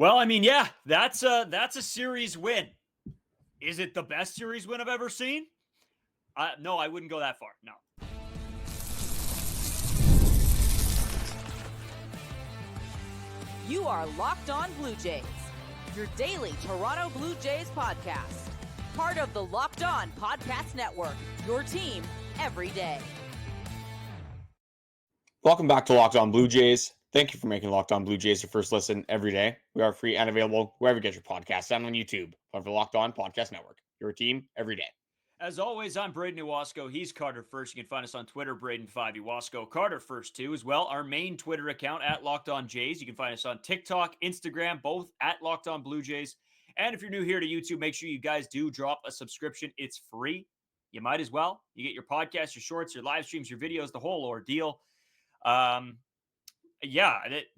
Well, I mean, yeah, that's a series win. Is it the best series win I've ever seen? No, I wouldn't go that far. No. You are Locked On Blue Jays, your daily Toronto Blue Jays podcast. Part of the Locked On Podcast Network, your team every day. Welcome back to Locked On Blue Jays. Thank you for making Locked On Blue Jays your first listen every day. We are free and available wherever you get your podcasts and on YouTube. Part of the Locked On Podcast Network, your team every day. As always, I'm Braden Iwasko. He's Carter First. You can find us on Twitter, Braden5 Iwasko. Carter First, too, as well. Our main Twitter account, at Locked On Jays. You can find us on TikTok, Instagram, both at Locked On Blue Jays. And if you're new here to YouTube, make sure you guys do drop a subscription. It's free. You might as well. You get your podcasts, your shorts, your live streams, your videos, the whole ordeal.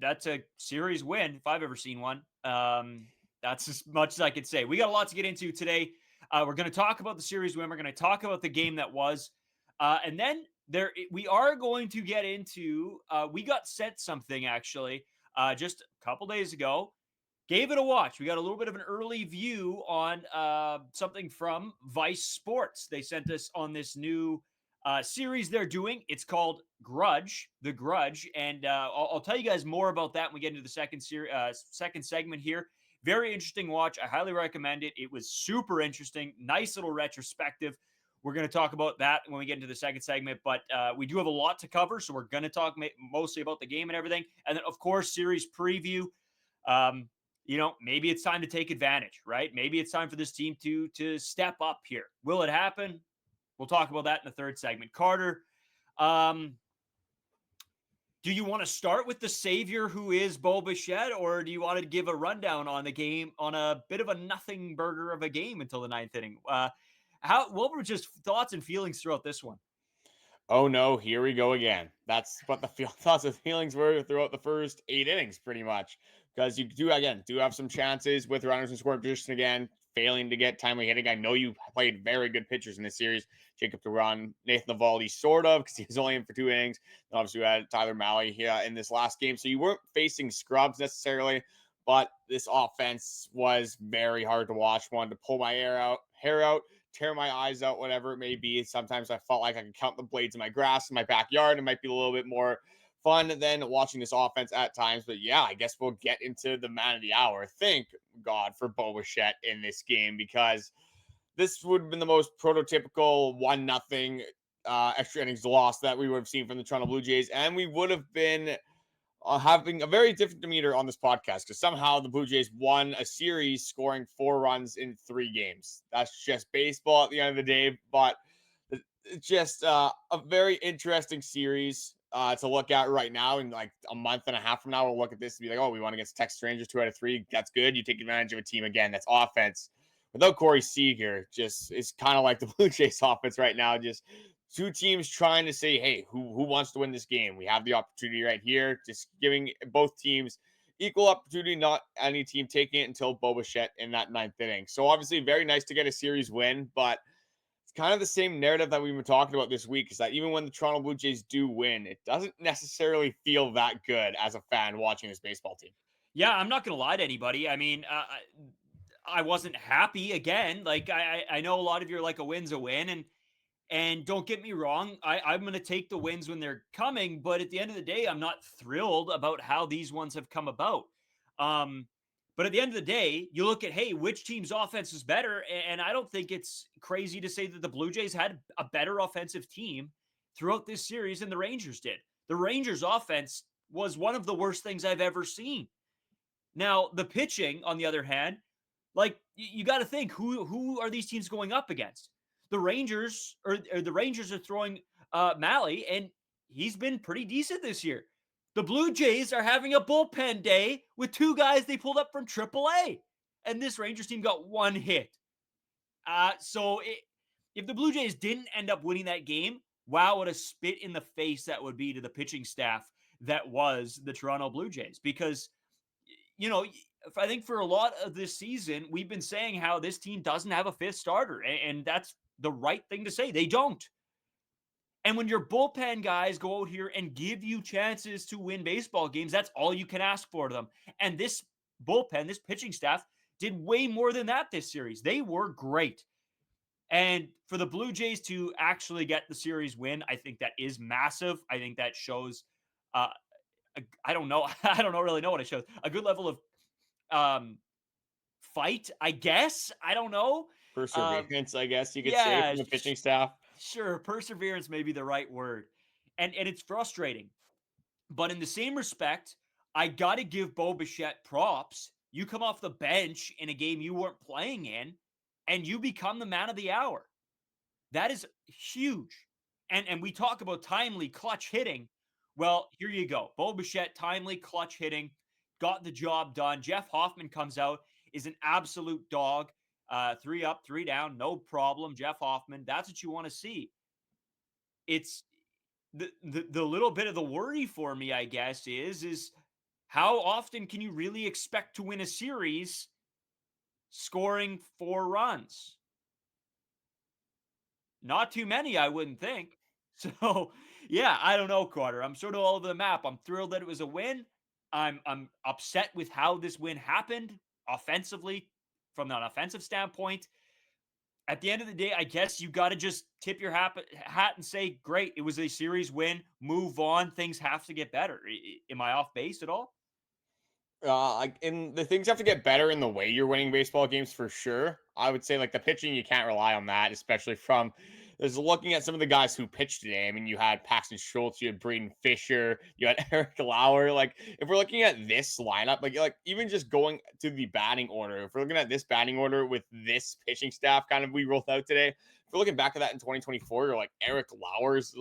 That's a series win if I've ever seen one. That's as much as I could say. We got a lot to get into today. We're going to talk about the series win. We're going to talk about the game that was. And then we are going to get into, we got sent something actually just a couple days ago. Gave it a watch. We got a little bit of an early view on something from Vice Sports. They sent us on this new series they're doing. It's called The Grudge. And I'll tell you guys more about that when we get into the second segment here. Very interesting watch. I highly recommend it. It was super interesting. Nice little retrospective. We're going to talk about that when we get into the second segment, but we do have a lot to cover, so we're going to talk mostly about the game and everything. And then, of course, series preview. Maybe it's time to take advantage, right? Maybe it's time for this team to step up here. Will it happen? We'll talk about that in the third segment. Carter, do you want to start with the savior who is Bo Bichette, or do you want to give a rundown on the game on a bit of a nothing burger of a game until the ninth inning? What were just thoughts and feelings throughout this one? Oh no, here we go again. That's what the thoughts and feelings were throughout the first 8 innings, pretty much. Because you do have some chances with runners in scoring position again, failing to get timely hitting. I know you played very good pitchers in this series. Jacob DeGrom, Nathan Eovaldi, sort of, because he was only in for 2 innings. And obviously, we had Tyler Mahle here in this last game. So you weren't facing scrubs necessarily, but this offense was very hard to watch. Wanted to pull my hair out, tear my eyes out, whatever it may be. Sometimes I felt like I could count the blades in my grass in my backyard. It might be a little bit more fun than watching this offense at times. But yeah, I guess we'll get into the man of the hour. Thank God for Bo Bichette in this game, because this would have been the most prototypical 1-0 extra innings loss that we would have seen from the Toronto Blue Jays. And we would have been having a very different demeanor on this podcast, because somehow the Blue Jays won a series scoring 4 runs in 3 games. That's just baseball at the end of the day, but it's just a very interesting series to look at right now. In like a month and a half from now, we'll look at this and be like, oh, we won against Texas Rangers 2 out of 3. That's good. You take advantage of a team again that's offense. Without Corey Seager, just it's kind of like the Blue Jays offense right now. Just 2 teams trying to say, hey, who wants to win this game? We have the opportunity right here. Just giving both teams equal opportunity, not any team taking it until Bo Bichette in that 9th inning. So obviously very nice to get a series win, but it's kind of the same narrative that we've been talking about this week, is that even when the Toronto Blue Jays do win, it doesn't necessarily feel that good as a fan watching this baseball team. Yeah, I'm not going to lie to anybody. I mean, I wasn't happy again. Like I know a lot of you are like a win's a win, and don't get me wrong, I'm going to take the wins when they're coming, but at the end of the day, I'm not thrilled about how these ones have come about. But at the end of the day, you look at, hey, which team's offense is better? And I don't think it's crazy to say that the Blue Jays had a better offensive team throughout this series than the Rangers did. The Rangers offense was one of the worst things I've ever seen. Now, the pitching, on the other hand, like you got to think, who are these teams going up against? The Rangers are throwing Mahle, and he's been pretty decent this year. The Blue Jays are having a bullpen day with 2 guys they pulled up from AAA, and this Rangers team got 1 hit. If the Blue Jays didn't end up winning that game, wow, what a spit in the face that would be to the pitching staff that was the Toronto Blue Jays. Because, I think for a lot of this season, we've been saying how this team doesn't have a 5th starter, and that's the right thing to say. They don't. And when your bullpen guys go out here and give you chances to win baseball games, that's all you can ask for them. And this bullpen, this pitching staff did way more than that this series. They were great. And for the Blue Jays to actually get the series win, I think that is massive. I think that shows, I don't know. I don't really know what it shows. A good level of fight, I guess. I don't know. Perseverance, I guess you could say, Yeah, from the pitching staff. sure. Perseverance may be the right word. And it's frustrating. But in the same respect, I got to give Bichette props. You come off the bench in a game you weren't playing in, and you become the man of the hour. That is huge. And we talk about timely clutch hitting. Well, here you go. Bichette, timely clutch hitting, got the job done. Jeff Hoffman comes out, is an absolute dog. 3 up, 3 down, no problem. Jeff Hoffman, that's what you want to see. It's the little bit of the worry for me, I guess, is how often can you really expect to win a series scoring 4 runs? Not too many, I wouldn't think. So, yeah, I don't know, Carter. I'm sort of all over the map. I'm thrilled that it was a win. I'm upset with how this win happened offensively, from an offensive standpoint. At the end of the day, I guess you got to just tip your hat and say, great, it was a series win. Move on. Things have to get better. Am I off base at all? And the things have to get better in the way you're winning baseball games for sure. I would say like the pitching, you can't rely on that, especially from there's looking at some of the guys who pitched today. I mean, you had Paxton Schultz, you had Braden Fisher, you had Erik Lauer. Like, if we're looking at this lineup, like even just going to the batting order, if we're looking at this batting order with this pitching staff kind of we rolled out today, if we're looking back at that in 2024, you're like Erik Lauer's,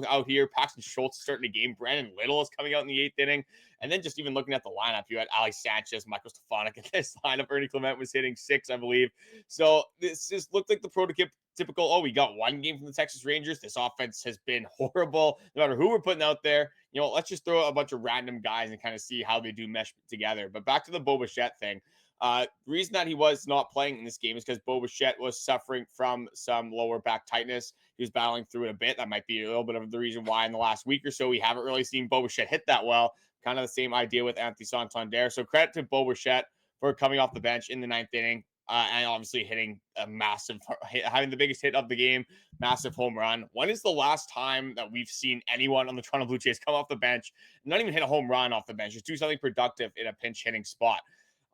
out here, Paxton Schultz starting a game, Brandon Little is coming out in the 8th inning. And then just even looking at the lineup, you had Ali Sanchez, Michael Stefanik in this lineup. Ernie Clement was hitting 6, I believe. So this just looked like the prototypical, we got one game from the Texas Rangers. This offense has been horrible. No matter who we're putting out there, let's just throw a bunch of random guys and kind of see how they do mesh together. But back to the Bichette thing. The reason that he was not playing in this game is because Bichette was suffering from some lower back tightness. He was battling through it a bit. That might be a little bit of the reason why in the last week or so we haven't really seen Bichette hit that well. Kind of the same idea with Anthony Santander. So credit to Bichette for coming off the bench in the 9th inning and obviously hitting a massive hit, having the biggest hit of the game, massive home run. When is the last time that we've seen anyone on the Toronto Blue Jays come off the bench, not even hit a home run off the bench, just do something productive in a pinch hitting spot?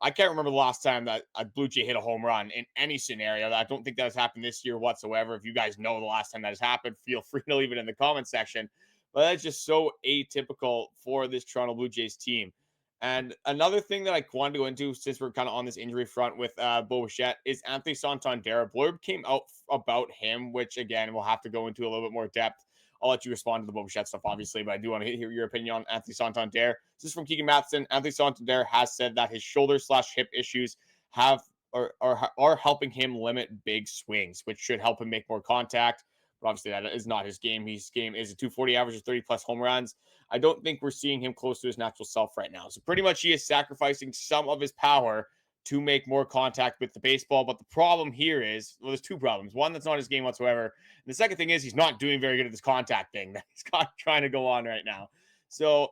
I can't remember the last time that a Blue Jay hit a home run in any scenario. I don't think that has happened this year whatsoever. If you guys know the last time that has happened, feel free to leave it in the comment section. But that's just so atypical for this Toronto Blue Jays team. And another thing that I wanted to go into, since we're kind of on this injury front with Bichette, is Anthony Santander. A blurb came out about him, which, again, we'll have to go into a little bit more depth. I'll let you respond to the Bichette stuff, obviously, but I do want to hear your opinion on Anthony Santander. This is from Keegan Matheson. Anthony Santander has said that his shoulder/hip issues are helping him limit big swings, which should help him make more contact. But obviously, that is not his game. His game is a 240 average of 30-plus home runs. I don't think we're seeing him close to his natural self right now. So pretty much he is sacrificing some of his power to make more contact with the baseball. But the problem here is, well, there's 2 problems. One, that's not his game whatsoever. And the second thing is he's not doing very good at this contact thing that he's trying to go on right now. So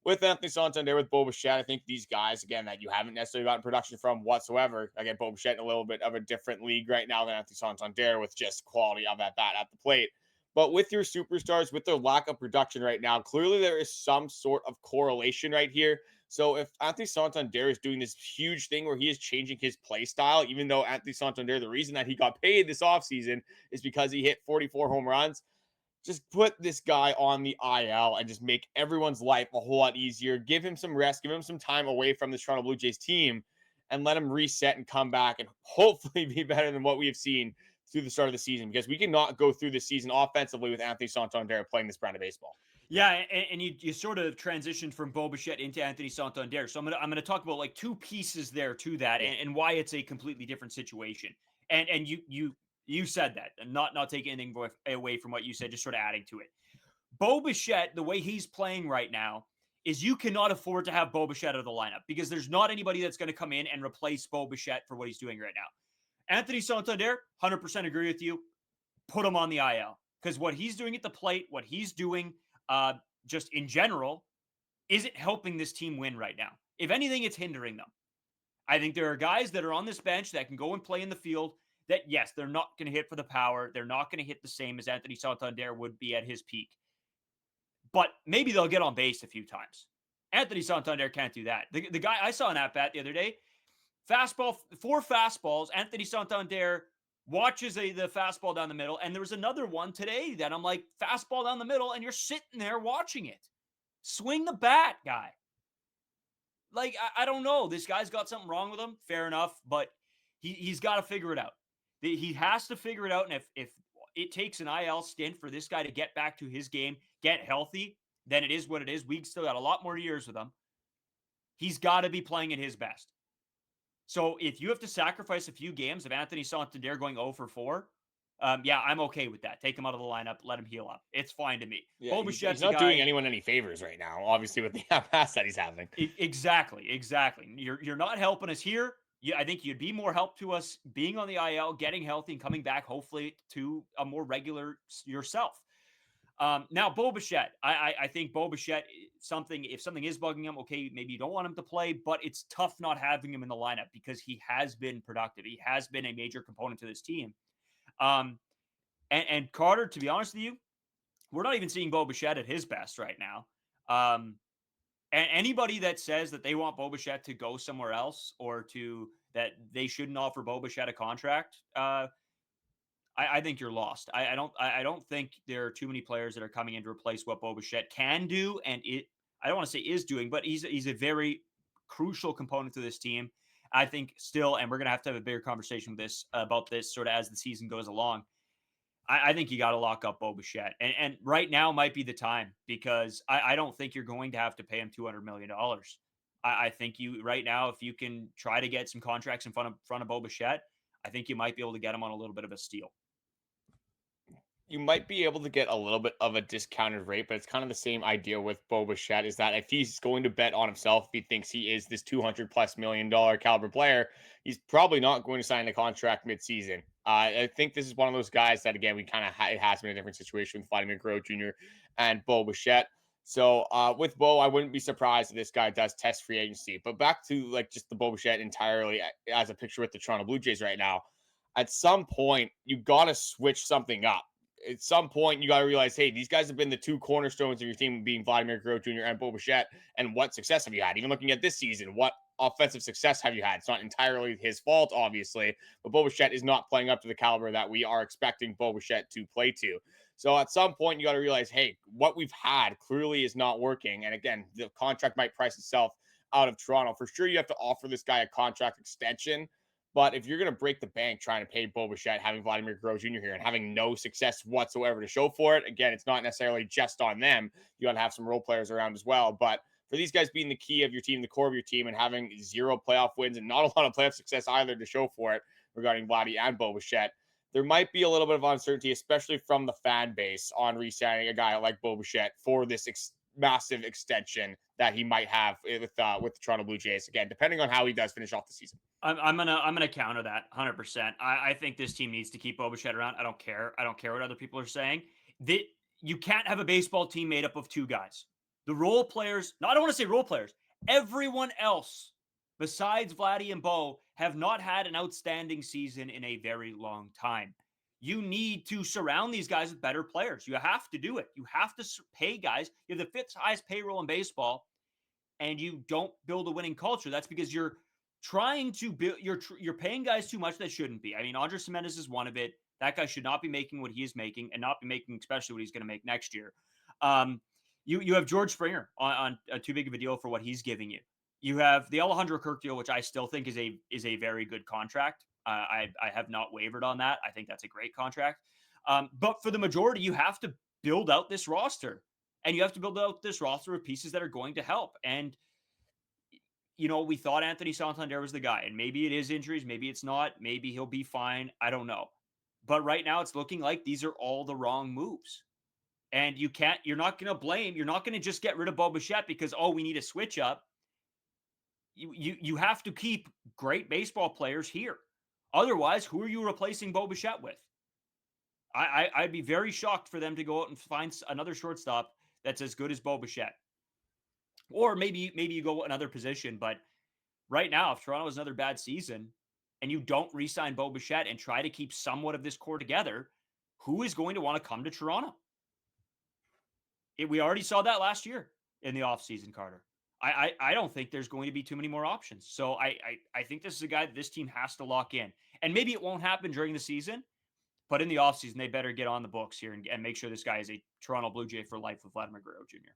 with Anthony Santander, with Bichette, I think these guys, again, that you haven't necessarily gotten production from whatsoever. Again, Bichette in a little bit of a different league right now than Anthony Santander with just quality of that bat at the plate. But with your superstars, with their lack of production right now, clearly there is some sort of correlation right here. So if Anthony Santander is doing this huge thing where he is changing his play style, even though Anthony Santander, the reason that he got paid this offseason is because he hit 44 home runs, just put this guy on the IL and just make everyone's life a whole lot easier. Give him some rest, give him some time away from this Toronto Blue Jays team, and let him reset and come back and hopefully be better than what we have seen through the start of the season, because we cannot go through the season offensively with Anthony Santander playing this brand of baseball. Yeah, and you sort of transitioned from Bichette into Anthony Santander. So I'm gonna talk about like 2 pieces there to that, and why it's a completely different situation. And you said that, and not taking anything away from what you said, just sort of adding to it. Bichette, the way he's playing right now, is you cannot afford to have Bichette out of the lineup, because there's not anybody that's going to come in and replace Bichette for what he's doing right now. Anthony Santander, 100% agree with you. Put him on the IL, because what he's doing at the plate, what he's doing just in general, isn't helping this team win right now. If anything, it's hindering them. I think there are guys that are on this bench that can go and play in the field that, yes, they're not going to hit for the power. They're not going to hit the same as Anthony Santander would be at his peak. But maybe they'll get on base a few times. Anthony Santander can't do that. The guy I saw an at-bat the other day, fastball, 4 fastballs, Anthony Santander watches the fastball down the middle, and there was another one today that I'm like, fastball down the middle, and you're sitting there watching it. Swing the bat, guy. Like, I don't know. This guy's got something wrong with him. Fair enough, but he's got to figure it out. He has to figure it out, and if it takes an IL stint for this guy to get back to his game, get healthy, then it is what it is. We still got a lot more years with him. He's got to be playing at his best. So if you have to sacrifice a few games of Anthony Santander going 0 for 4, yeah, I'm okay with that. Take him out of the lineup, let him heal up. It's fine to me. Yeah, he's not doing anyone any favors right now, obviously, with the pass that he's having. Exactly. You're not helping us here. I think you'd be more help to us being on the IL, getting healthy, and coming back, hopefully, to a more regular yourself. Now, Bichette. I think Bichette, if something is bugging him, okay, maybe you don't want him to play, but it's tough not having him in the lineup because he has been productive. He has been a major component to this team. And Carter, to be honest with you, we're not even seeing Bichette at his best right now. And anybody that says that they want Bichette to go somewhere else or that they shouldn't offer Bichette a contract, I think you're lost. I don't think there are too many players that are coming in to replace what Bichette can do, and I don't want to say is doing, but he's a very crucial component to this team. I think still, and we're gonna have a bigger conversation about this sort of as the season goes along. I think you got to lock up Bichette, and right now might be the time because I don't think you're going to have to pay him $200 million. I think you right now, if you can try to get some contracts in front of Bichette, I think you might be able to get him on a little bit of a steal. You might be able to get a little bit of a discounted rate, but it's kind of the same idea with Bichette is that if he's going to bet on himself, if he thinks he is this $200+ million caliber player, he's probably not going to sign a contract midseason. I think this is one of those guys that, again, we kind of it has been a different situation with Vladimir Guerrero Jr. and Bichette. So with Bo, I wouldn't be surprised if this guy does test free agency. But back to like just the Bichette entirely as a picture with the Toronto Blue Jays right now. At some point, you got to switch something up. At some point, you got to realize, hey, these guys have been the 2 cornerstones of your team, being Vladimir Guerrero Jr. and Bichette. And what success have you had? Even looking at this season, what offensive success have you had? It's not entirely his fault, obviously, but Bichette is not playing up to the caliber that we are expecting Bichette to play to. So at some point, you got to realize, hey, what we've had clearly is not working. And again, the contract might price itself out of Toronto. For sure, you have to offer this guy a contract extension. But if you're going to break the bank trying to pay Bichette, having Vladimir Guerrero Jr. here and having no success whatsoever to show for it, again, it's not necessarily just on them. You got to have some role players around as well. But for these guys being the key of your team, the core of your team, and having 0 playoff wins and not a lot of playoff success either to show for it regarding Vladdy and Bichette, there might be a little bit of uncertainty, especially from the fan base, on re-signing a guy like Bichette for this massive extension that he might have with the Toronto Blue Jays. Again, depending on how he does finish off the season. I'm gonna counter that 100%. I think this team needs to keep Bichette around. I don't care what other people are saying. You can't have a baseball team made up of 2 guys. The role players, no, I don't want to say role players. Everyone else besides Vladdy and Bo have not had an outstanding season in a very long time. You need to surround these guys with better players. You have to do it. You have to pay guys. You have the 5th highest payroll in baseball, and you don't build a winning culture. That's because you're trying to build. You're paying guys too much that shouldn't be. I mean, Andrus Gimenez is one of it. That guy should not be making what he is making, and not be making especially what he's going to make next year. You have George Springer on too big of a deal for what he's giving you. You have the Alejandro Kirk deal, which I still think is a very good contract. I have not wavered on that. I think that's a great contract. But for the majority, you have to build out this roster, and you have to build out this roster of pieces that are going to help. And, you know, we thought Anthony Santander was the guy, and maybe it is injuries. Maybe it's not. Maybe he'll be fine. I don't know. But right now it's looking like these are all the wrong moves. And you're not going to just get rid of Bichette because, we need a switch up. You have to keep great baseball players here. Otherwise, who are you replacing Bichette with? I'd be very shocked for them to go out and find another shortstop that's as good as Bichette. Or maybe you go another position, but right now, if Toronto has another bad season and you don't re-sign Bo Bichette and try to keep somewhat of this core together, who is going to want to come to Toronto? We already saw that last year in the offseason, Carter. I don't think there's going to be too many more options. So I think this is a guy that this team has to lock in. And maybe it won't happen during the season, but in the offseason, they better get on the books here and make sure this guy is a Toronto Blue Jay for life with Vladimir Guerrero Jr.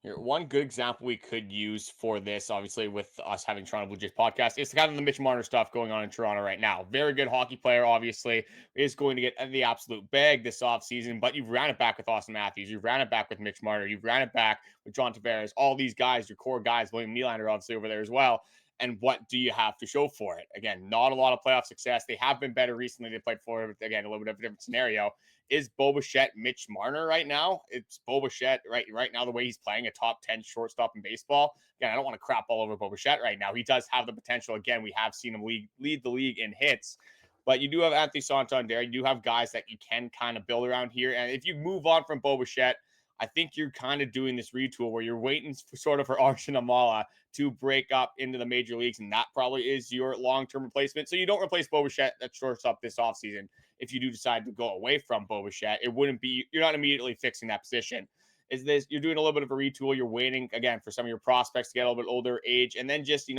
Here, one good example we could use for this, obviously, with us having Toronto Blue Jays podcast, is kind of the Mitch Marner stuff going on in Toronto right now. Very good hockey player, obviously, is going to get the absolute bag this offseason, but you've ran it back with Austin Matthews. You've ran it back with Mitch Marner. You've ran it back with John Tavares. All these guys, your core guys, William Nylander, obviously, over there as well. And what do you have to show for it? Again, not a lot of playoff success. They have been better recently. They played Florida, again, a little bit of a different scenario. Is Bo Bichette Mitch Marner right now? It's Bo Bichette right now, the way he's playing, a top 10 shortstop in baseball. Again, I don't want to crap all over Bo Bichette right now. He does have the potential. Again, we have seen him lead the league in hits. But you do have Anthony Santander. You do have guys that you can kind of build around here. And if you move on from Bo Bichette, I think you're kind of doing this retool where you're waiting for sort of for Arjun Amala to break up into the major leagues, and that probably is your long-term replacement. So you don't replace Bo Bichette at shortstop this offseason. If you do decide to go away from Bo Bichette, you're not immediately fixing that position. You're doing a little bit of a retool. You're waiting, again, for some of your prospects to get a little bit older age, and then just,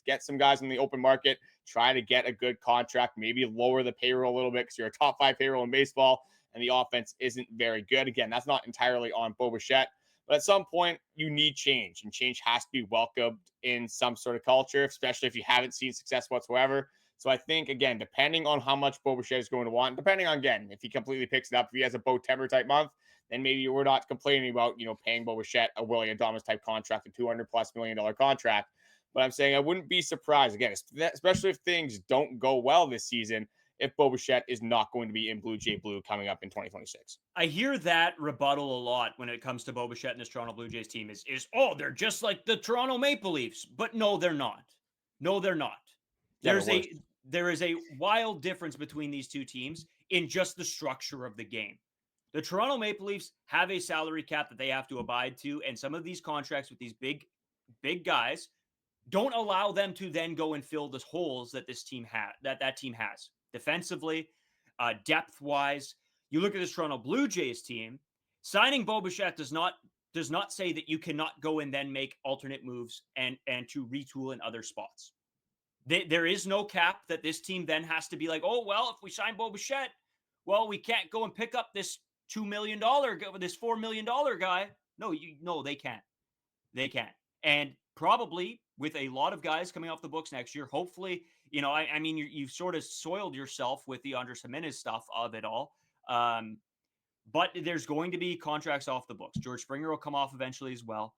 get some guys in the open market, try to get a good contract, maybe lower the payroll a little bit because you're a top 5 payroll in baseball, and the offense isn't very good. Again, that's not entirely on Bo Bichette, but at some point you need change, and change has to be welcomed in some sort of culture, especially if you haven't seen success whatsoever. So I think, again, depending on how much Bo Bichette is going to want, depending on, again, if he completely picks it up, if he has a Bo Temper type month, then maybe we're not complaining about, paying Bo Bichette a Willie Adames type contract, a $200+ million contract. But I'm saying I wouldn't be surprised, again, especially if things don't go well this season, if Bo Bichette is not going to be in Blue Jay Blue coming up in 2026. I hear that rebuttal a lot when it comes to Bo Bichette and this Toronto Blue Jays team is they're just like the Toronto Maple Leafs. But no, they're not. No, they're not. There is a wild difference between these two teams in just the structure of the game. The Toronto Maple Leafs have a salary cap that they have to abide to, and some of these contracts with these big guys don't allow them to then go and fill the holes that this team that team has defensively, depth-wise. You look at this Toronto Blue Jays team, signing Bo Bichette does not say that you cannot go and then make alternate moves and to retool in other spots. There is no cap that this team then has to be like, oh, well, if we sign Bo Bichette, well, we can't go and pick up this $2 million, this $4 million guy. No, they can't. They can't. And probably with a lot of guys coming off the books next year, hopefully, you've sort of soiled yourself with the Andrus Gimenez stuff of it all. But there's going to be contracts off the books. George Springer will come off eventually as well.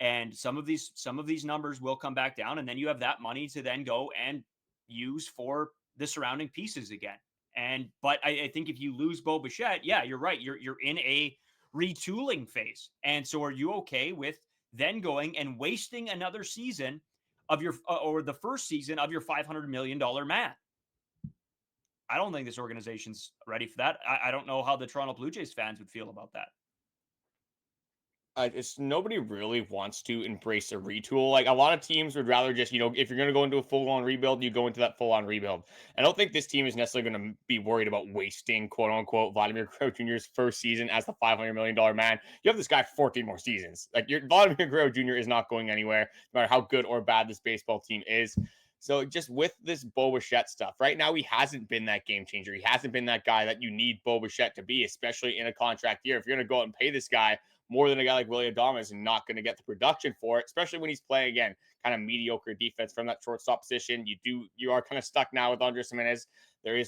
And some of these numbers will come back down. And then you have that money to then go and use for the surrounding pieces again. But I think if you lose Bo Bichette, yeah, you're right. You're in a retooling phase. And so are you okay with then going and wasting another season of or the first season of your $500 million man? I don't think this organization's ready for that. I don't know how the Toronto Blue Jays fans would feel about that. It's nobody really wants to embrace a retool. Like a lot of teams would rather just, if you're going to go into a full-on rebuild, you go into that full-on rebuild. I don't think this team is necessarily going to be worried about wasting, quote unquote, Vladimir Guerrero Jr.'s first season as the $500 million man. You have this guy for 14 more seasons. Like Vladimir Guerrero Jr. is not going anywhere, no matter how good or bad this baseball team is. So just with this Bo Bichette stuff, right now he hasn't been that game changer. He hasn't been that guy that you need Bo Bichette to be, especially in a contract year. If you're going to go out and pay this guy more than a guy like Willie Adames and not going to get the production for it, especially when he's playing, again, kind of mediocre defense from that shortstop position. You are kind of stuck now with Andrus Gimenez.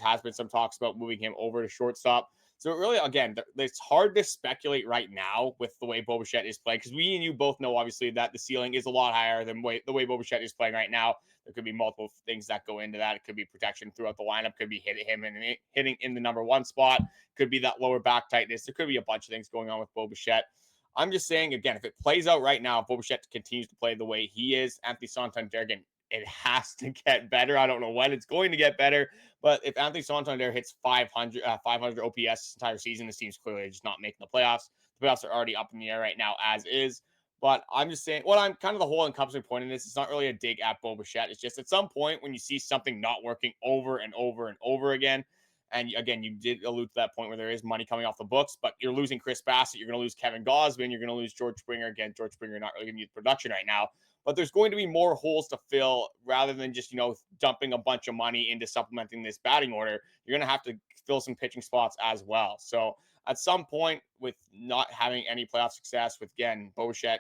Has been some talks about moving him over to shortstop. So really, again, it's hard to speculate right now with the way Bo Bichette is playing, because we and you both know, obviously, that the ceiling is a lot higher than the way Bo Bichette is playing right now. There could be multiple things that go into that. It could be protection throughout the lineup. Could be hitting in the number one spot. Could be that lower back tightness. There could be a bunch of things going on with Bo Bichette. I'm just saying, again, if it plays out right now, if Bo Bichette continues to play the way he is, Anthony Santander, again, it has to get better. I don't know when it's going to get better, but if Anthony Santander hits 500 OPS this entire season, this team's clearly just not making the playoffs. The playoffs are already up in the air right now, as is. But I'm just saying, well, I'm kind of the whole encompassing point in this. It's not really a dig at Bichette. It's just at some point when you see something not working over and over and over again, and again, you did allude to that point where there is money coming off the books, but you're losing Chris Bassitt, you're going to lose Kevin Gausman, you're going to lose George Springer. Again, George Springer not really giving you the production right now, but there's going to be more holes to fill rather than just, dumping a bunch of money into supplementing this batting order. You're going to have to fill some pitching spots as well. So at some point, with not having any playoff success, with again Bichette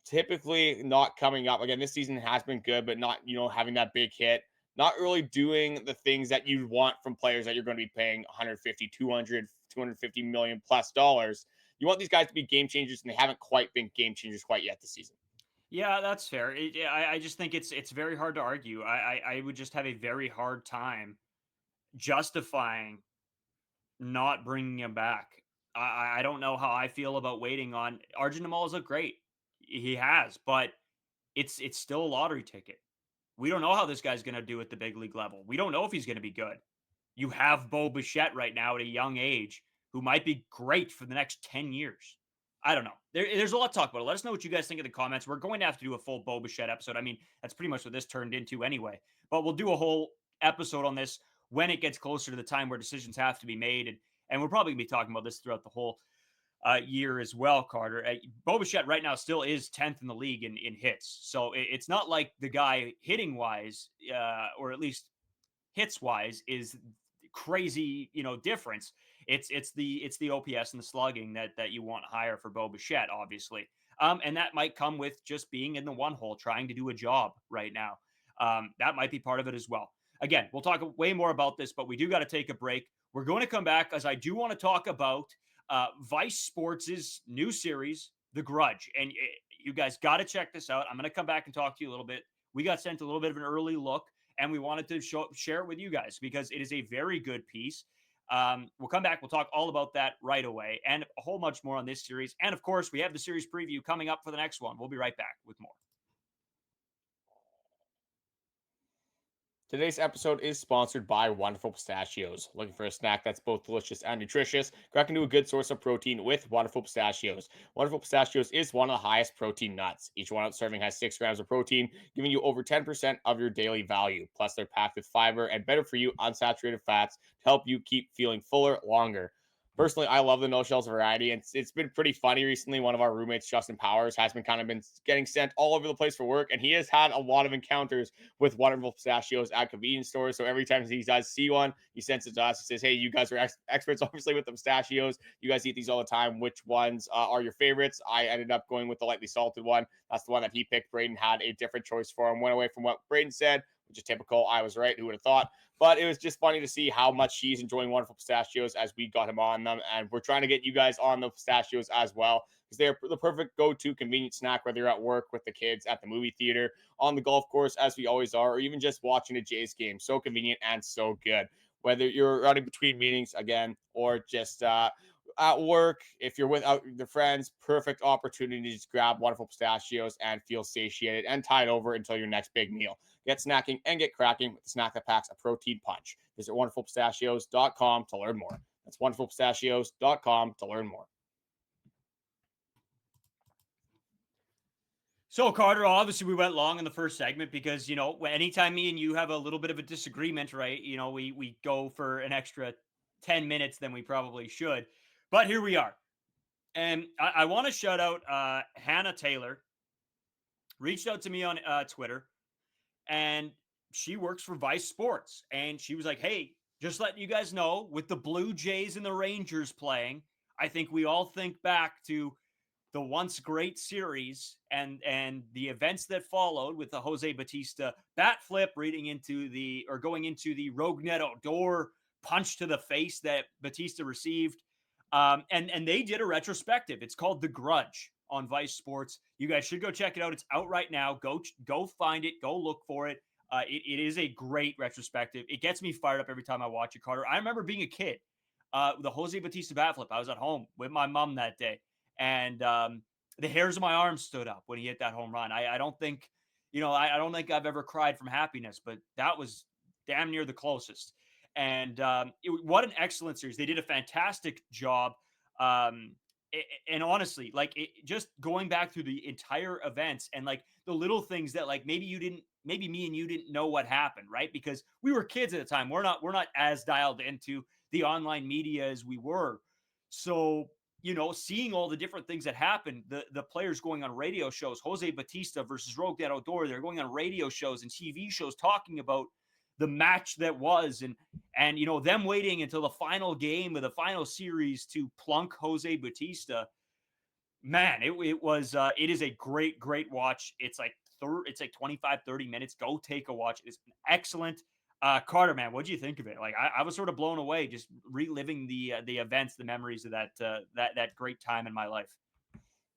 typically not coming up again, this season has been good, but not having that big hit, not really doing the things that you want from players that you're going to be paying 150, 200, 250 million plus dollars. You want these guys to be game changers, and they haven't quite been game changers quite yet this season. Yeah, that's fair. I just think it's very hard to argue. I would just have a very hard time justifying not bringing him back. I don't know how I feel about waiting on Arjun Amal. Is look great, he has, but it's still a lottery ticket. We don't know how this guy's going to do at the big league level. We don't know if he's going to be good. You have Bichette right now at a young age who might be great for the next 10 years. I don't know. There's a lot to talk about. Let us know what you guys think in the comments. We're going to have to do a full Bichette episode. I mean, that's pretty much what this turned into anyway. But we'll do a whole episode on this when it gets closer to the time where decisions have to be made. And we're probably going to be talking about this throughout the whole year as well, Carter. Bichette right now still is 10th in the league in hits. So it's not like the guy hitting wise, or at least hits wise, is crazy, difference. It's the OPS and the slugging that you want higher for Bichette, obviously. And that might come with just being in the one hole, trying to do a job right now. That might be part of it as well. Again, we'll talk way more about this, but we do got to take a break. We're going to come back as I do want to talk about Vice Sports' new series, The Grudge. And you guys got to check this out. I'm going to come back and talk to you a little bit. We got sent a little bit of an early look, and we wanted to share it with you guys because it is a very good piece. We'll come back. We'll talk all about that right away and a whole bunch more on this series. And, of course, we have the series preview coming up for the next one. We'll be right back with more. Today's episode is sponsored by Wonderful Pistachios. Looking for a snack that's both delicious and nutritious? Crack into a good source of protein with Wonderful Pistachios. Wonderful Pistachios is one of the highest protein nuts. Each one out serving has 6 grams of protein, giving you over 10% of your daily value. Plus, they're packed with fiber and better for you unsaturated fats to help you keep feeling fuller longer. Personally, I love the no shells variety. It's been pretty funny recently. One of our roommates, Justin Powers, has been getting sent all over the place for work, and he has had a lot of encounters with Wonderful Pistachios at convenience stores. So every time he does see one, he sends it to us. He says, "Hey, you guys are experts, obviously, with the pistachios. You guys eat these all the time. Which ones are your favorites?" I ended up going with the lightly salted one. That's the one that he picked. Braden had a different choice for him. Went away from what Braden said, which is typical. I was right. Who would have thought? But it was just funny to see how much he's enjoying Wonderful Pistachios as we got him on them. And we're trying to get you guys on the pistachios as well, because they're the perfect go-to convenient snack, whether you're at work with the kids, at the movie theater, on the golf course, as we always are, or even just watching a Jays game. So convenient and so good. Whether you're running between meetings, again, or just at work, if you're without the friends, perfect opportunity to just grab Wonderful Pistachios and feel satiated and tide over until your next big meal. Get snacking and get cracking with the snack that packs a protein punch. Visit wonderfulpistachios.com to learn more. That's wonderfulpistachios.com to learn more. So, Carter, obviously we went long in the first segment because, anytime me and you have a little bit of a disagreement, right, we go for an extra 10 minutes than we probably should. But here we are. And I want to shout out Hannah Taylor. Reached out to me on Twitter, and she works for Vice Sports. And she was like, "Hey, just letting you guys know, with the Blue Jays and the Rangers playing, I think we all think back to the once great series and the events that followed with the Jose Bautista bat flip going into the Rougned Odor punch to the face that Bautista received. And they did a retrospective. It's called The Grudge on Vice Sports. You guys should go check it out. It's out right now. Go find it. Go look for it. It is a great retrospective. It gets me fired up every time I watch it, Carter. I remember being a kid, the Jose Bautista bat flip. I was at home with my mom that day, and the hairs of my arms stood up when he hit that home run. I don't think, I don't think I've ever cried from happiness, but that was damn near the closest. And what an excellent series. They did a fantastic job. And honestly, like just going back through the entire events and like the little things that like maybe me and you didn't know what happened, right? Because we were kids at the time. We're not as dialed into the online media as we were. So, seeing all the different things that happened, the players going on radio shows, Jose Bautista versus Rogue Dead Odor, they're going on radio shows and TV shows talking about the match that was, and them waiting until the final game of the final series to plunk Jose Bautista. Man, it is a great watch. It's like 25-30 minutes. Go take a watch. It's excellent. Carter, man, what do you think of it? Like I was sort of blown away just reliving the events, the memories of that great time in my life.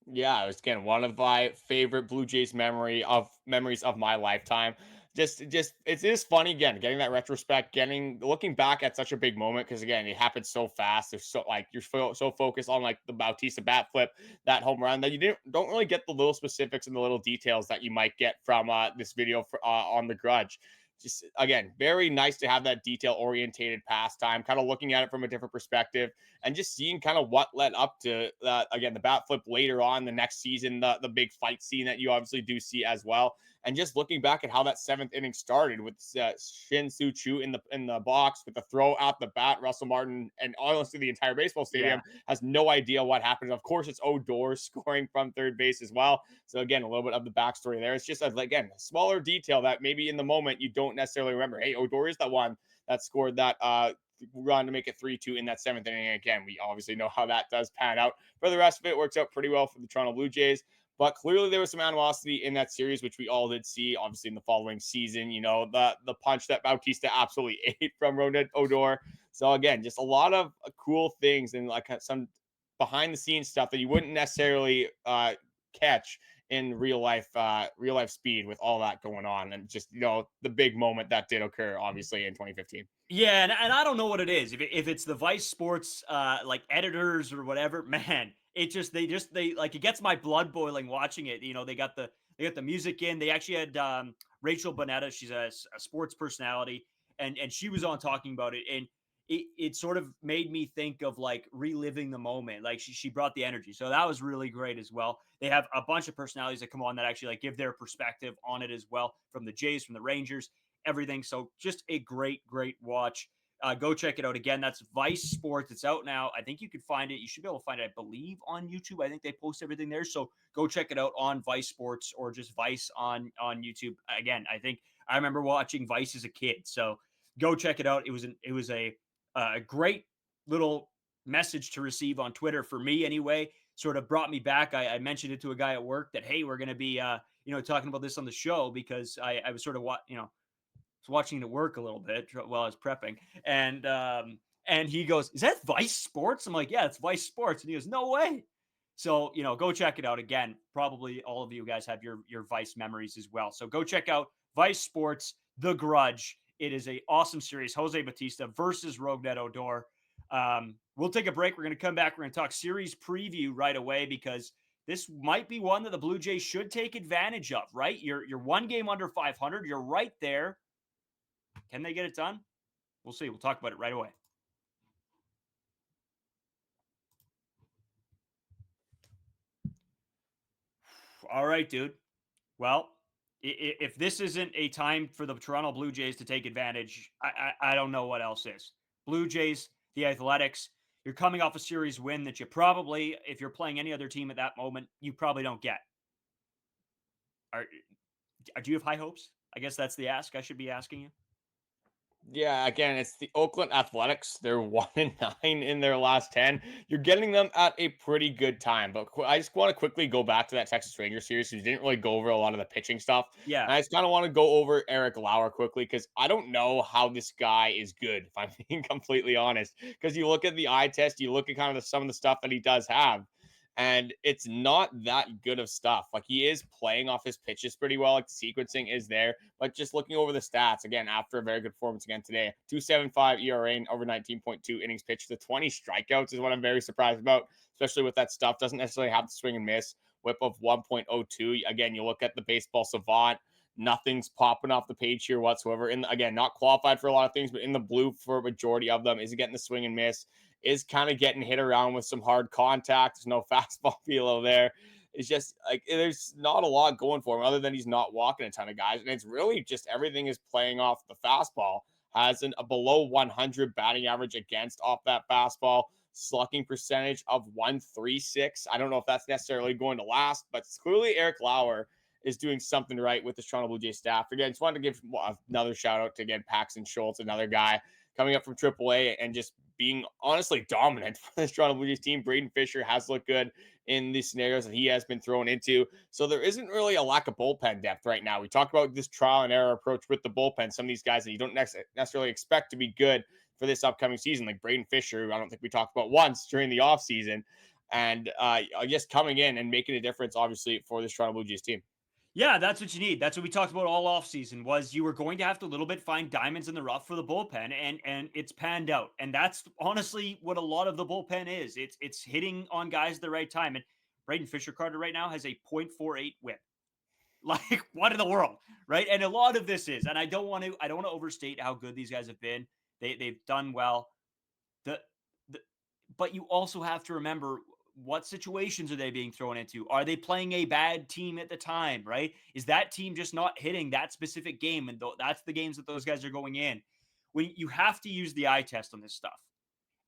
Yeah, it was again one of my favorite Blue Jays memories of my lifetime. Just it is funny again, getting that retrospect, looking back at such a big moment because again, it happened so fast. There's so like you're so focused on like the Bautista bat flip, that home run that you don't really get the little specifics and the little details that you might get from this video on the Grudge. Just again, very nice to have that detail orientated pastime, kind of looking at it from a different perspective and just seeing kind of what led up to again, the bat flip later on the next season, the big fight scene that you obviously do see as well. And just looking back at how that seventh inning started with Shin Soo Choo in the box with the throw out the bat, Russell Martin and honestly the entire baseball stadium has no idea what happened. Of course, it's Odor scoring from third base as well. So again, a little bit of the backstory there. It's just again a smaller detail that maybe in the moment you don't necessarily remember. Hey, Odor is that one that scored that run to make it 3-2 in that seventh inning. Again, we obviously know how that does pan out. For the rest of it, works out pretty well for the Toronto Blue Jays. But clearly there was some animosity in that series, which we all did see, obviously, in the following season. The punch that Bautista absolutely ate from Ronald Odor. So, again, just a lot of cool things and like some behind-the-scenes stuff that you wouldn't necessarily catch in real life speed with all that going on. And just, the big moment that did occur, obviously, in 2015. Yeah, and I don't know what it is. If it's the Vice Sports like editors or whatever, man, they like it gets my blood boiling watching it. They got the music in. They actually had Rachel Bonetta. She's a sports personality, and she was on talking about it, and it sort of made me think of like reliving the moment. Like she brought the energy, so that was really great as well. They have a bunch of personalities that come on that actually like give their perspective on it as well, from the Jays, from the Rangers, everything. So just a great watch. Go check it out. Again, that's Vice Sports. It's out now. I think you could find it. You should be able to find it, I believe, on YouTube. I think they post everything there. So go check it out on Vice Sports or just Vice on YouTube. Again, I remember watching Vice as a kid. So go check it out. It was a great little message to receive on Twitter for me anyway. Sort of brought me back. I mentioned it to a guy at work that, hey, we're going to be, talking about this on the show because I was sort of watching it at work a little bit while I was prepping. And he goes, "Is that Vice Sports?" I'm like, "Yeah, it's Vice Sports." And he goes, "No way." So, go check it out. Again, probably all of you guys have your Vice memories as well. So go check out Vice Sports, The Grudge. It is a awesome series. Jose Bautista versus Rogue Dead Odor. We'll take a break. We're going to come back. We're going to talk series preview right away because this might be one that the Blue Jays should take advantage of, right? You're one game under 500. You're right there. Can they get it done? We'll see. We'll talk about it right away. All right, dude. Well, if this isn't a time for the Toronto Blue Jays to take advantage, I don't know what else is. Blue Jays, the Athletics, you're coming off a series win that you probably, if you're playing any other team at that moment, you probably don't get. Do you have high hopes? I guess that's the ask I should be asking you. Yeah, again, it's the Oakland Athletics. They're 1-9 in their last 10. You're getting them at a pretty good time. But I just want to quickly go back to that Texas Rangers series. We didn't really go over a lot of the pitching stuff. Yeah. And I just kind of want to go over Erik Lauer quickly because I don't know how this guy is good, if I'm being completely honest. Because you look at the eye test, you look at kind of some of the stuff that he does have. And it's not that good of stuff. Like he is playing off his pitches pretty well. Like the sequencing is there, but just looking over the stats again, after a very good performance again today, 2.75 ERA over 19.2 innings pitched. The 20 strikeouts is what I'm very surprised about, especially with that stuff. Doesn't necessarily have the swing and miss. Whip of 1.02. Again, you look at the baseball savant. Nothing's popping off the page here whatsoever. And again, not qualified for a lot of things, but in the blue for a majority of them. Is getting the swing and miss, is kind of getting hit around with some hard contact. There's no fastball velo there. It's just like there's not a lot going for him other than he's not walking a ton of guys. And it's really just everything is playing off the fastball. Has a below 100 batting average against off that fastball. Slugging percentage of 136. I don't know if that's necessarily going to last, but clearly Eric Lauer is doing something right with the Toronto Blue Jays staff. Again, just wanted to give another shout out to, again, Paxton Schultz, another guy coming up from AAA and just being honestly dominant for this Toronto Blue Jays team. Braden Fisher has looked good in the scenarios that he has been thrown into. So there isn't really a lack of bullpen depth right now. We talked about this trial and error approach with the bullpen. Some of these guys that you don't necessarily expect to be good for this upcoming season, like Braden Fisher, who I don't think we talked about once during the offseason. And I guess coming in and making a difference, obviously, for this Toronto Blue Jays team. Yeah, that's what you need. That's what we talked about all offseason was you were going to have to a little bit find diamonds in the rough for the bullpen, and it's panned out. And that's honestly what a lot of the bullpen is. It's hitting on guys at the right time. And Braden Fisher Carter right now has a .48 whip. Like, what in the world, right? And a lot of this is, and I don't want to overstate how good these guys have been. They've done well. But you also have to remember, what situations are they being thrown into? Are they playing a bad team at the time, right? Is that team just not hitting that specific game? And that's the games that those guys are going in. When you have to use the eye test on this stuff.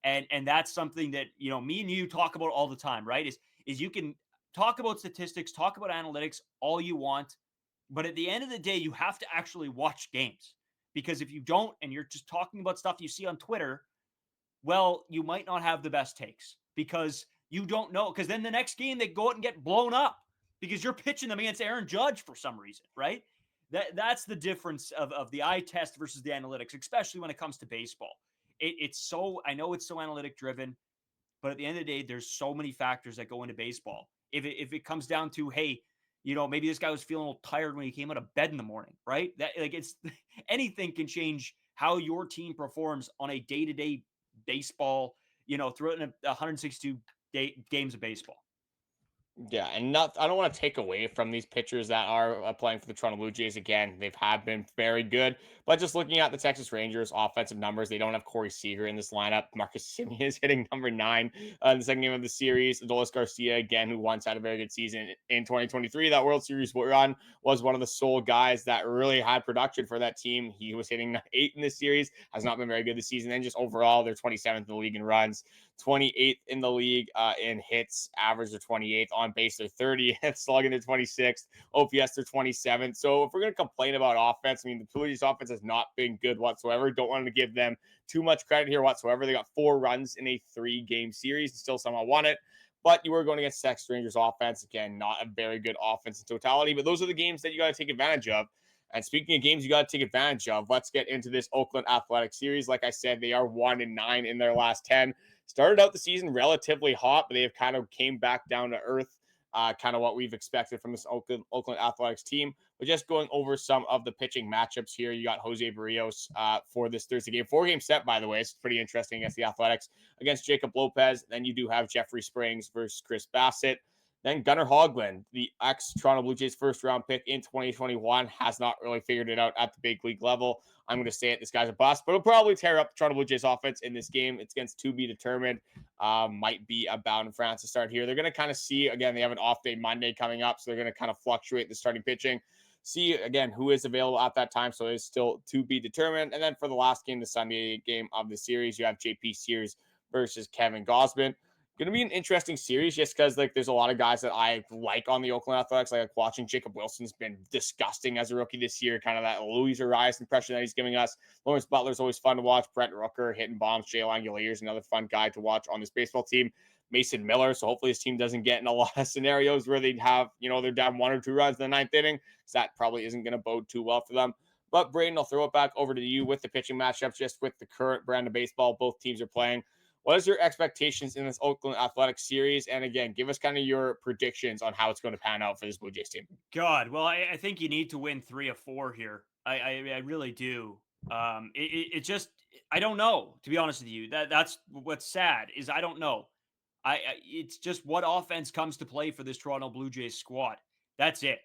And that's something that, me and you talk about all the time, right? Is you can talk about statistics, talk about analytics all you want. But at the end of the day, you have to actually watch games. Because if you don't, and you're just talking about stuff you see on Twitter, well, you might not have the best takes because you don't know. Because then the next game they go out and get blown up because you're pitching them against Aaron Judge for some reason, right? That's the difference of the eye test versus the analytics, especially when it comes to baseball. I know it's so analytic driven, but at the end of the day, there's so many factors that go into baseball. If it comes down to, hey, maybe this guy was feeling a little tired when he came out of bed in the morning, right? It's anything can change how your team performs on a day-to-day baseball, throughout 162 games of baseball. Yeah, and I don't want to take away from these pitchers that are playing for the Toronto Blue Jays. Again, they have been very good. But just looking at the Texas Rangers offensive numbers, they don't have Corey Seager in this lineup. Marcus Semien is hitting number 9 in the second game of the series. Adolis Garcia, again, who once had a very good season in 2023. That World Series run was one of the sole guys that really had production for that team. He was hitting 8 in this series, has not been very good this season. And just overall, they're 27th in the league in runs, 28th in the league in hits, average of 28th, on base they're 30th, slugging they're 26th, OPS they're 27th. So if we're going to complain about offense, the Blue Jays offense has not been good whatsoever. Don't want to give them too much credit here whatsoever. They got 4 runs in a 3-game series and still somehow won it. But you were going against Texas Rangers offense. Again, not a very good offense in totality, but those are the games that you got to take advantage of. And speaking of games you got to take advantage of, let's get into this Oakland Athletics series. Like I said, they are 1-9 in their last 10. Started out the season relatively hot, but they have kind of came back down to earth, kind of what we've expected from this Oakland Athletics team. But just going over some of the pitching matchups here, you got Jose Berrios for this Thursday game. 4-game set, by the way. It's pretty interesting against the Athletics. Against Jacob Lopez. Then you do have Jeffrey Springs versus Chris Bassitt. Then Gunnar Hoglund, the ex-Toronto Blue Jays first-round pick in 2021, has not really figured it out at the big league level. I'm going to say it. This guy's a bust, but he'll probably tear up the Toronto Blue Jays offense in this game. It's against to be determined. Might be a bound in France to start here. They're going to kind of see, again, they have an off day Monday coming up, so they're going to kind of fluctuate the starting pitching. See, again, who is available at that time, so it's still to be determined. And then for the last game, the Sunday game of the series, you have JP Sears versus Kevin Gausman. Going to be an interesting series just because there's a lot of guys that I like on the Oakland Athletics. Like watching Jacob Wilson's been disgusting as a rookie this year. Kind of that Luis Arias impression that he's giving us. Lawrence Butler's always fun to watch. Brent Rooker hitting bombs. Jay Langelier is another fun guy to watch on this baseball team. Mason Miller. So hopefully his team doesn't get in a lot of scenarios where they'd have, they're down 1 or 2 runs in the 9th inning. So that probably isn't going to bode too well for them. But Braden, I'll throw it back over to you with the pitching matchups, just with the current brand of baseball both teams are playing. What is your expectations in this Oakland Athletics series? And again, give us kind of your predictions on how it's going to pan out for this Blue Jays team. God, well, I think you need to win 3 of 4 here. I really do. It just, I don't know, to be honest with you. That's what's sad is I don't know. It's just what offense comes to play for this Toronto Blue Jays squad. That's it.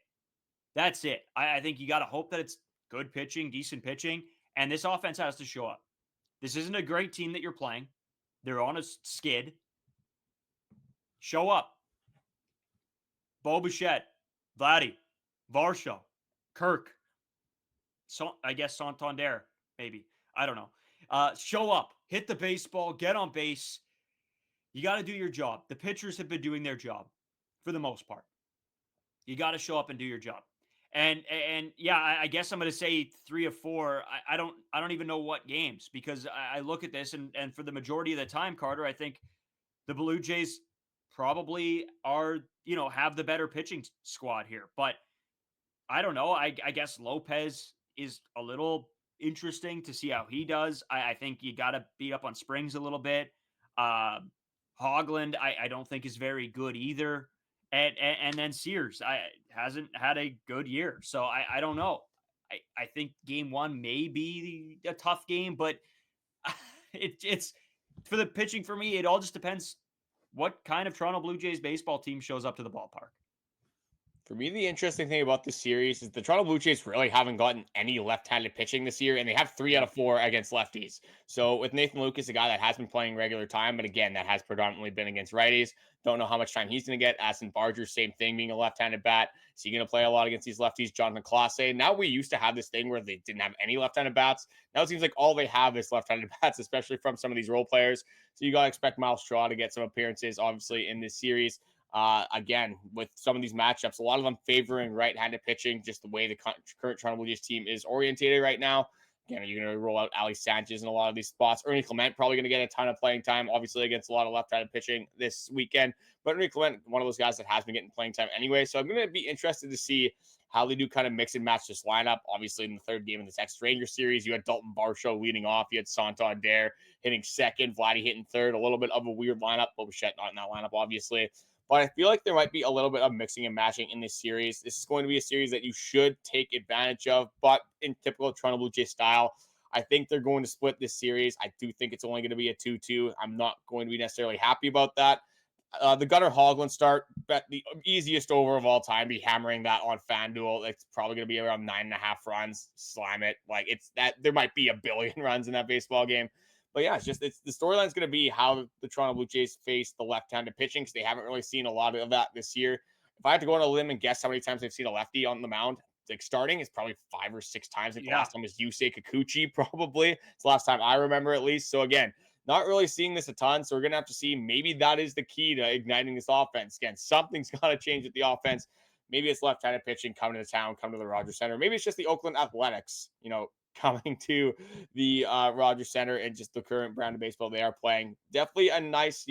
That's it. I think you got to hope that it's good pitching, decent pitching, and this offense has to show up. This isn't a great team that you're playing. They're on a skid. Show up. Bichette, Vladdy, Varsho, Kirk, I guess Santander, maybe. I don't know. Show up. Hit the baseball. Get on base. You got to do your job. The pitchers have been doing their job for the most part. You got to show up and do your job. And yeah, I guess I'm going to say 3 of 4. I don't even know what games, because I look at this and for the majority of the time, Carter, I think the Blue Jays probably are, have the better pitching squad here. But I don't know. I guess Lopez is a little interesting to see how he does. I think you got to beat up on Springs a little bit. Hoagland, I don't think is very good either. And then Sears hasn't had a good year. So I don't know. I think game 1 may be a tough game, but it's for the pitching for me. It all just depends what kind of Toronto Blue Jays baseball team shows up to the ballpark. For me, the interesting thing about this series is the Toronto Blue Jays really haven't gotten any left-handed pitching this year, and they have 3 out of 4 against lefties. So with Nathan Lucas, a guy that has been playing regular time, but again, that has predominantly been against righties. Don't know how much time he's going to get. Aston Barger, same thing, being a left-handed bat. Is he going to play a lot against these lefties? Jonathan Clase. Now we used to have this thing where they didn't have any left-handed bats. Now it seems like all they have is left-handed bats, especially from some of these role players. So you got to expect Miles Straw to get some appearances, obviously, in this series. Again, with some of these matchups, a lot of them favoring right-handed pitching, just the way the current Toronto Blue Jays team is orientated right now. Again, are you going to roll out Ali Sanchez in a lot of these spots? Ernie Clement probably going to get a ton of playing time, obviously, against a lot of left-handed pitching this weekend. But Ernie Clement, one of those guys that has been getting playing time anyway. So I'm going to be interested to see how they do kind of mix and match this lineup. Obviously, in the third game of the Texas Rangers series, you had Daulton Varsho leading off. You had Santander hitting second, Vladdy hitting third. A little bit of a weird lineup. Bichette not in that lineup, obviously. But I feel like there might be a little bit of mixing and matching in this series. This is going to be a series that you should take advantage of, but in typical Toronto Blue Jays style, I think they're going to split this series. I do think it's only going to be a 2-2. I'm not going to be necessarily happy about that. The Gunnar Hoagland start, bet the easiest over of all time, be hammering that on FanDuel. It's probably going to be around 9.5 runs. Slam it. Like, it's that there might be a billion runs in that baseball game. But yeah, it's the storyline is going to be how the Toronto Blue Jays face the left-handed pitching, because they haven't really seen a lot of that this year. If I had to go on a limb and guess how many times they've seen a lefty on the mound, like starting, it's probably 5 or 6 times. Like the last time was Yusei Kikuchi, probably. It's the last time I remember, at least. So again, not really seeing this a ton. So we're going to have to see. Maybe that is the key to igniting this offense. Again, something's got to change with the offense. Maybe it's left-handed pitching coming to town, coming to the Rogers Center. Maybe it's just the Oakland Athletics, coming to the Rogers Center and just the current brand of baseball they are playing. Definitely a nice,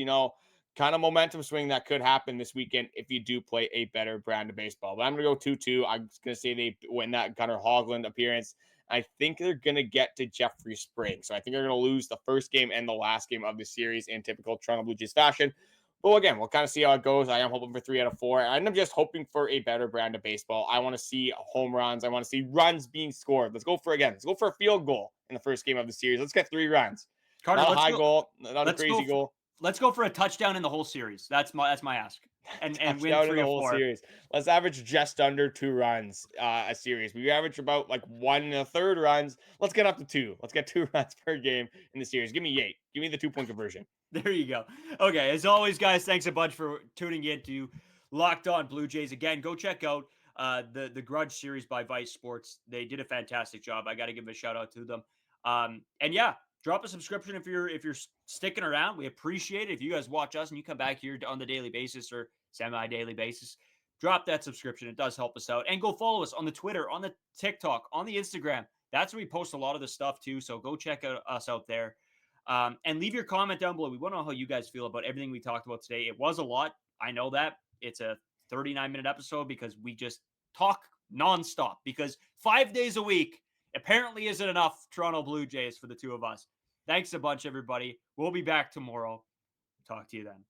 kind of momentum swing that could happen this weekend if you do play a better brand of baseball. But I'm going to go 2-2. I'm going to say they win that Gunnar Hoagland appearance. I think they're going to get to Jeffrey Springs. So I think they're going to lose the first game and the last game of the series in typical Toronto Blue Jays fashion. But again, we'll kind of see how it goes. I am hoping for 3 out of 4. And I'm just hoping for a better brand of baseball. I want to see home runs. I want to see runs being scored. Let's go for a field goal in the first game of the series. Let's get 3 runs. Carter, not a high goal, not a crazy goal. Let's go for a touchdown in the whole series. That's my ask. And win 3 or 4 series. Let's average just under 2 runs a series. We average about like 1 1/3 runs. Let's get up to 2. Let's get 2 runs per game in the series. Give me 8. Give me the 2-point conversion. There you go. Okay, as always, guys, thanks a bunch for tuning in to Locked On Blue Jays. Again, go check out the Grudge series by Vice Sports. They did a fantastic job. I got to give a shout out to them. And yeah, drop a subscription if you're sticking around. We appreciate it. If you guys watch us and you come back here on the daily basis or semi-daily basis, drop that subscription. It does help us out. And go follow us on the Twitter, on the TikTok, on the Instagram. That's where we post a lot of the stuff too. So go check us out there. And leave your comment down below. We want to know how you guys feel about everything we talked about today. It was a lot. I know that. It's a 39-minute episode because we just talk nonstop, because 5 days a week apparently isn't enough Toronto Blue Jays for the two of us. Thanks a bunch, everybody. We'll be back tomorrow. Talk to you then.